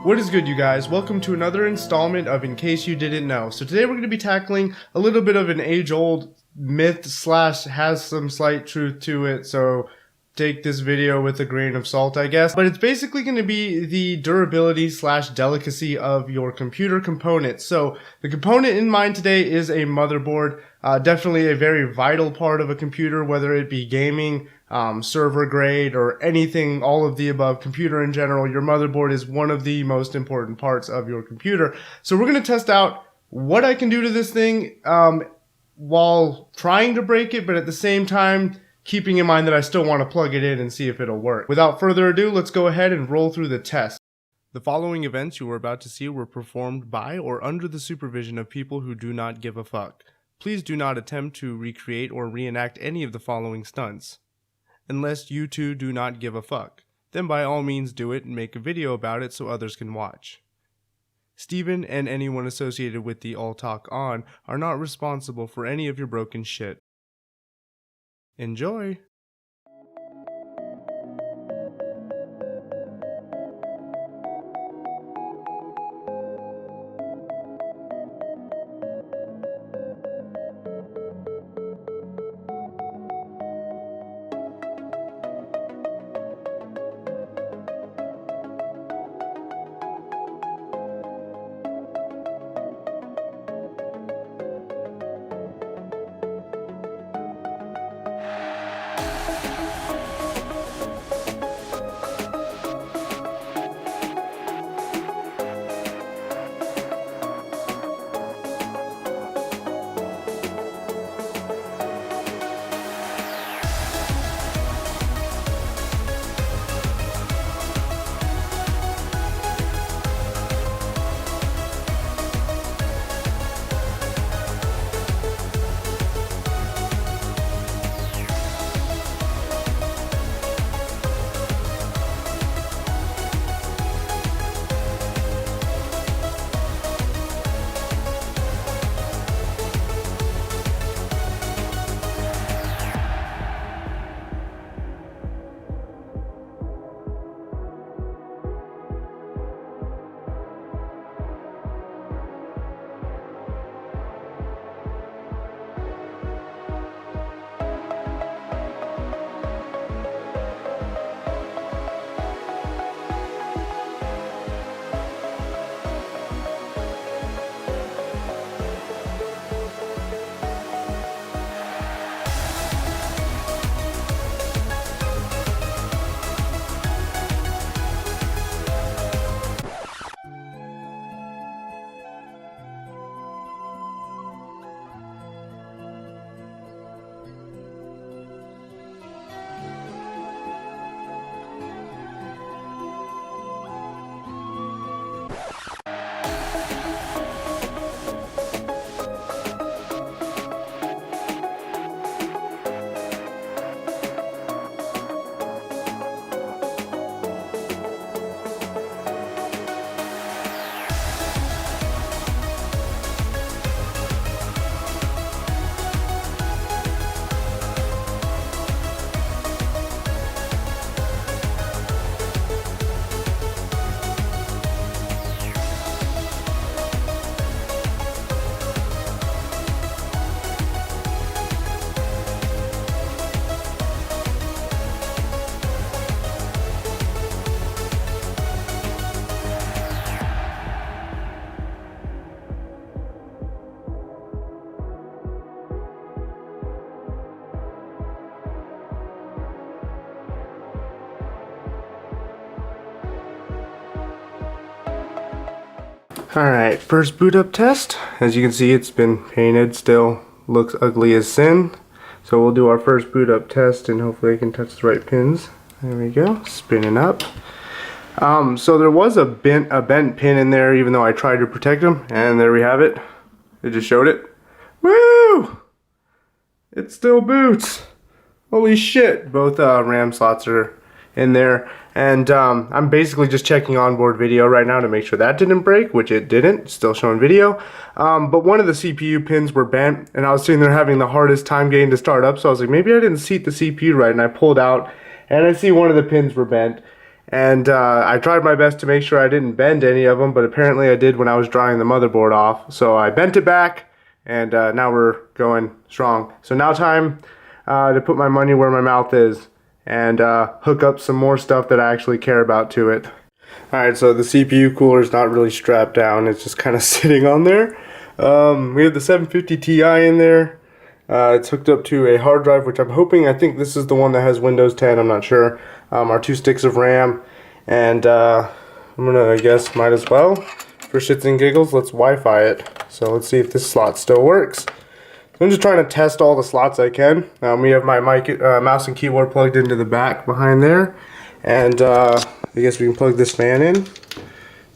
What is good, you guys? Welcome to another installment of In Case You Didn't Know. So today we're going to be tackling a little bit of an age-old myth slash has some slight truth to it, so take this video with a grain of salt, I guess. But it's basically going to be the durability slash delicacy of your computer components. So the component in mind today is a motherboard. Definitely a very vital part of a computer, whether it be gaming, server grade, or anything, all of the above, computer in general. Your motherboard is one of the most important parts of your computer. So we're going to test out what I can do to this thing while trying to break it, but at the same time keeping in mind that I still want to plug it in and see if it'll work. Without further ado, let's go ahead and roll through the test. The following events you are about to see were performed by or under the supervision of people who do not give a fuck. Please do not attempt to recreate or reenact any of the following stunts. Unless you two do not give a fuck, then by all means do it and make a video about it so others can watch. Steven and anyone associated with the All Talk On are not responsible for any of your broken shit. Enjoy! Alright, first boot up test. As you can see, it's been painted, still looks ugly as sin. So we'll do our first boot up test and hopefully I can touch the right pins. There we go, spinning up. So there was a bent pin in there even though I tried to protect them, and there we have it. It just showed it. Woo! It still boots! Holy shit! Both RAM slots are in there. And I'm basically just checking onboard video right now to make sure that didn't break, which it didn't, still showing video. But one of the CPU pins were bent, and I was sitting there having the hardest time getting to start up, so I was like, maybe I didn't seat the CPU right, and I pulled out, and I see one of the pins were bent. And I tried my best to make sure I didn't bend any of them, but apparently I did when I was drying the motherboard off. So I bent it back, and now we're going strong. So now time to put my money where my mouth is and hook up some more stuff that I actually care about to it. Alright, so the CPU cooler is not really strapped down, it's just kind of sitting on there. We have the 750 Ti in there. It's hooked up to a hard drive, which I'm hoping, I think this is the one that has Windows 10, I'm not sure. Our 2 sticks of RAM, and I'm gonna, I guess, might as well, for shits and giggles, let's Wi-Fi it. So let's see if this slot still works. So I'm just trying to test all the slots I can. We have my mouse and keyboard plugged into the back behind there, and I guess we can plug this fan in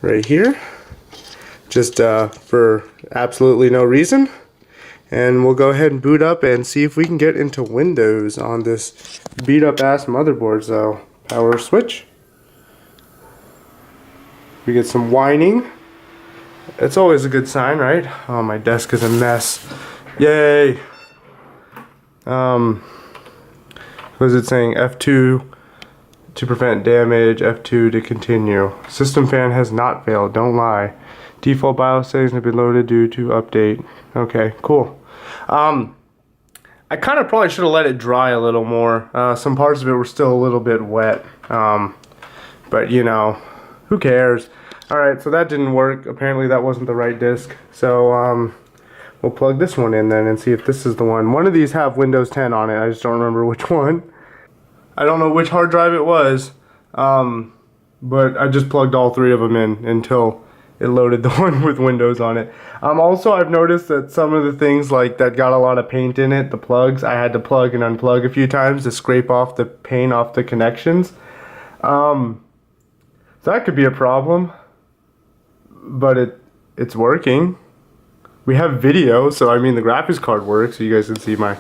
right here, just for absolutely no reason. And we'll go ahead and boot up and see if we can get into Windows on this beat up ass motherboard. So power switch. We get some whining. It's always a good sign, right? Oh, my desk is a mess. Yay. What is it saying? F2 to prevent damage, F2 to continue. System fan has not failed, don't lie. Default BIOS settings have been loaded due to update. Okay, cool. I kind of probably should have let it dry a little more. Some parts of it were still a little bit wet. But you know, who cares? Alright, so that didn't work. Apparently that wasn't the right disk. So we'll plug this one in then and see if this is the one. One of these have Windows 10 on it. I just don't remember which one. I don't know which hard drive it was. But I just plugged all 3 of them in until it loaded the one with Windows on it. Also, I've noticed that some of the things like that got a lot of paint in it, the plugs, I had to plug and unplug a few times to scrape off the paint off the connections. So that could be a problem, but it's working. We have video, so I mean the graphics card works, so you guys can see my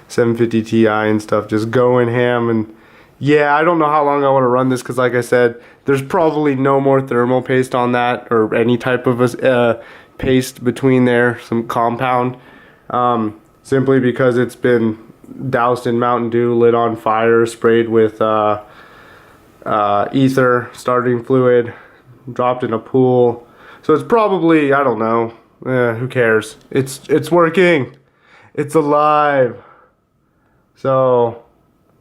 750 Ti and stuff just going ham. And yeah, I don't know how long I want to run this, because like I said, there's probably no more thermal paste on that, or any type of paste between there, some compound, simply because it's been doused in Mountain Dew, lit on fire, sprayed with ether, starting fluid, dropped in a pool. So it's probably, I don't know, who cares? It's working. It's alive. So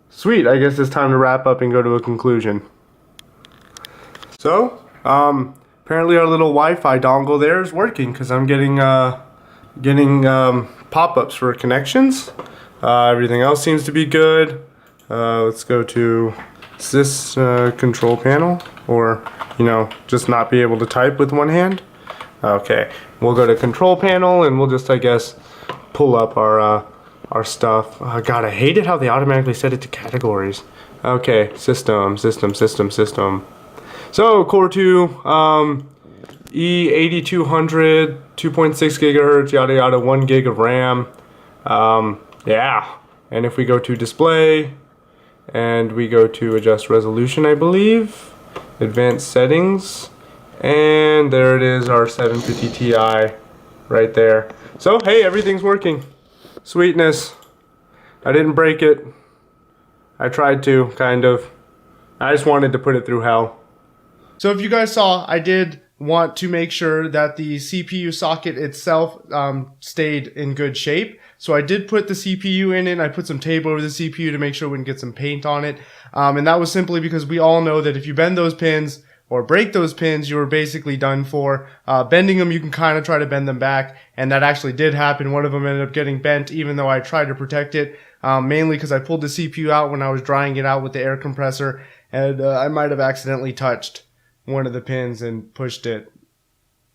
sweet, I guess it's time to wrap up and go to a conclusion. So, apparently our little Wi-Fi dongle there is working, because I'm getting pop-ups for connections. Everything else seems to be good. Let's go to this control panel, or, you know, just not be able to type with one hand. Okay, we'll go to control panel, and we'll just, I guess, pull up our stuff. God, I hate it how they automatically set it to categories. Okay, system. So, Core 2, E8200, 2.6 gigahertz, yada yada, 1 gig of RAM. Yeah, and if we go to display, and we go to adjust resolution, I believe, advanced settings, and there it is, our 750 Ti right there. So, hey, everything's working. Sweetness. I didn't break it. I tried to, kind of. I just wanted to put it through hell. So if you guys saw, I did want to make sure that the CPU socket itself stayed in good shape. So I did put the CPU in it. I put some tape over the CPU to make sure we wouldn't get some paint on it. And that was simply because we all know that if you bend those pins or break those pins, you're basically done for. Bending them, you can kind of try to bend them back, and that actually did happen. One of them ended up getting bent, even though I tried to protect it, mainly because I pulled the CPU out when I was drying it out with the air compressor, and I might have accidentally touched one of the pins and pushed it.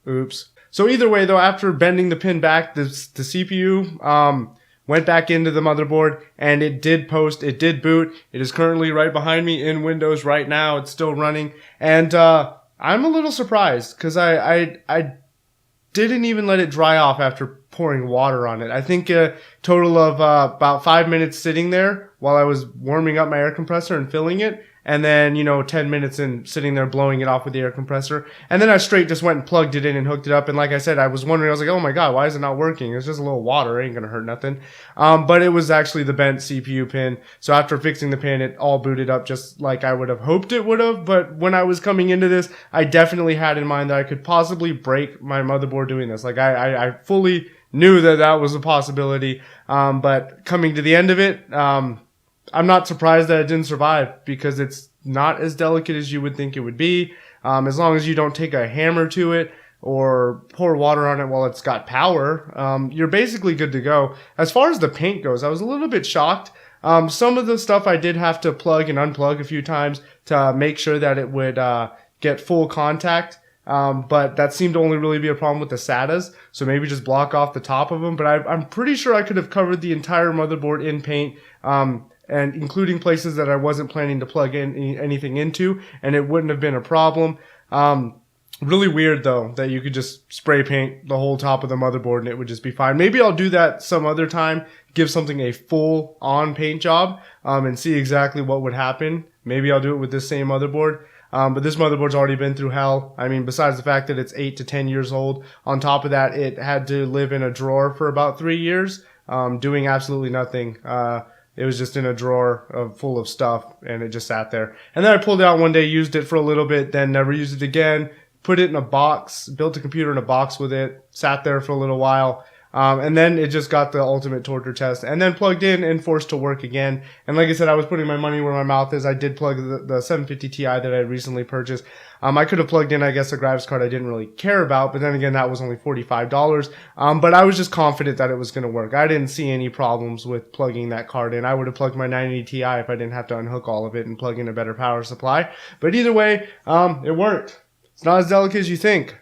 Oops. So either way, though, after bending the pin back, the CPU went back into the motherboard, and it did post, it did boot. It is currently right behind me in Windows right now. It's still running, and I'm a little surprised, because I didn't even let it dry off after pouring water on it. I think a total of about 5 minutes sitting there while I was warming up my air compressor and filling it, and then, 10 minutes in sitting there blowing it off with the air compressor. And then I straight just went and plugged it in and hooked it up. And like I said, I was wondering, I was like, oh my God, why is it not working? It's just a little water. It ain't going to hurt nothing. But it was actually the bent CPU pin. So after fixing the pin, it all booted up just like I would have hoped it would have. But when I was coming into this, I definitely had in mind that I could possibly break my motherboard doing this. Like I fully knew that was a possibility. But coming to the end of it, I'm not surprised that it didn't survive because it's not as delicate as you would think it would be. As long as you don't take a hammer to it or pour water on it while it's got power, you're basically good to go. As far as the paint goes, I was a little bit shocked. Some of the stuff I did have to plug and unplug a few times to make sure that it would get full contact. But that seemed to only really be a problem with the SATAs, so maybe just block off the top of them. But I'm pretty sure I could have covered the entire motherboard in paint, and including places that I wasn't planning to plug in anything into, and it wouldn't have been a problem. Really weird though that you could just spray paint the whole top of the motherboard and it would just be fine. Maybe I'll do that some other time, give something a full on paint job, and see exactly what would happen. Maybe I'll do it with this same motherboard. But this motherboard's already been through hell. I mean, besides the fact that it's 8 to 10 years old, on top of that, it had to live in a drawer for about 3 years, doing absolutely nothing. It was just in a drawer full of stuff, and it just sat there. And then I pulled it out one day, used it for a little bit, then never used it again, put it in a box, built a computer in a box with it, sat there for a little while. And then it just got the ultimate torture test and then plugged in and forced to work again. And like I said, I was putting my money where my mouth is. I did plug the 750 Ti that I recently purchased. I could have plugged in, I guess, a graphics card I didn't really care about, but then again, that was only $45. But I was just confident that it was going to work. I didn't see any problems with plugging that card in. I would have plugged my 980 Ti if I didn't have to unhook all of it and plug in a better power supply. But either way, it worked. It's not as delicate as you think.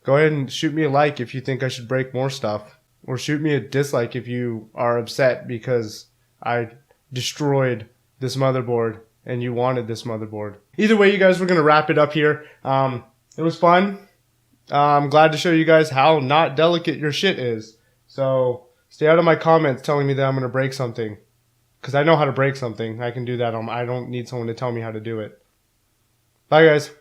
Go ahead and shoot me a like if you think I should break more stuff. Or shoot me a dislike if you are upset because I destroyed this motherboard and you wanted this motherboard. Either way, you guys, we're going to wrap it up here. It was fun. I'm glad to show you guys how not delicate your shit is. So stay out of my comments telling me that I'm going to break something. Because I know how to break something. I can do that. I don't need someone to tell me how to do it. Bye, guys.